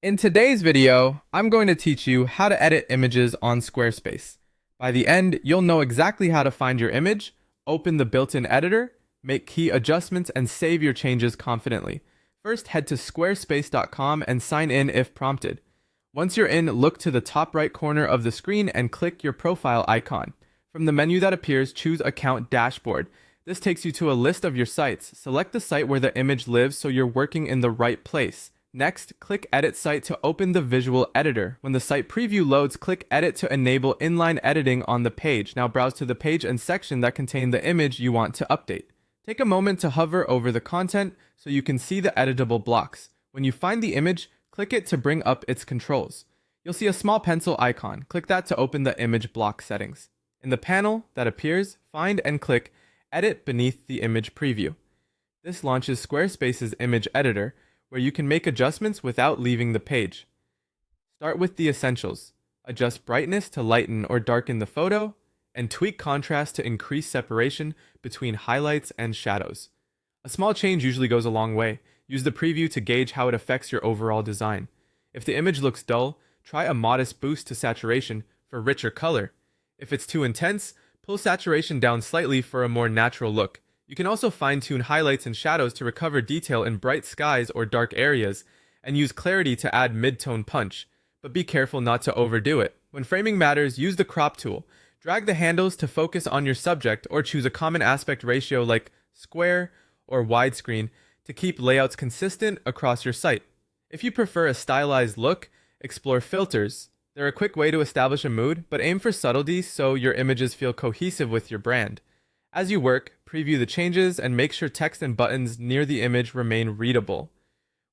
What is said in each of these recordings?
In today's video, I'm going to teach you how to edit images on Squarespace. By the end, you'll know exactly how to find your image, open the built-in editor, make key adjustments, and save your changes confidently. First, head to squarespace.com and sign in if prompted. Once you're in, look to the top right corner of the screen and click your profile icon. From the menu that appears, choose Account Dashboard. This takes you to a list of your sites. Select the site where the image lives so you're working in the right place. Next, click Edit Site to open the visual editor. When the site preview loads, click Edit to enable inline editing on the page. Now browse to the page and section that contain the image you want to update. Take a moment to hover over the content so you can see the editable blocks. When you find the image, click it to bring up its controls. You'll see a small pencil icon. Click that to open the image block settings. In the panel that appears, find and click Edit beneath the image preview. This launches Squarespace's image editor, where you can make adjustments without leaving the page. Start with the essentials. Adjust brightness to lighten or darken the photo, and tweak contrast to increase separation between highlights and shadows. A small change usually goes a long way. Use the preview to gauge how it affects your overall design. If the image looks dull, try a modest boost to saturation for richer color. If it's too intense, pull saturation down slightly for a more natural look. You can also fine-tune highlights and shadows to recover detail in bright skies or dark areas, and use clarity to add mid-tone punch, but be careful not to overdo it. When framing matters, use the crop tool. Drag the handles to focus on your subject, or choose a common aspect ratio like square or widescreen to keep layouts consistent across your site. If you prefer a stylized look, explore filters. They're a quick way to establish a mood, but aim for subtlety so your images feel cohesive with your brand. As you work, preview the changes and make sure text and buttons near the image remain readable.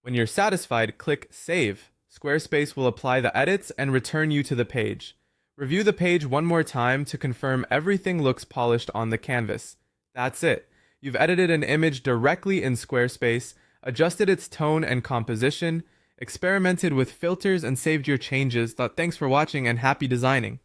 When you're satisfied, click Save. Squarespace will apply the edits and return you to the page. Review the page one more time to confirm everything looks polished on the canvas. That's it. You've edited an image directly in Squarespace, adjusted its tone and composition, experimented with filters, and saved your changes. Thanks for watching and happy designing.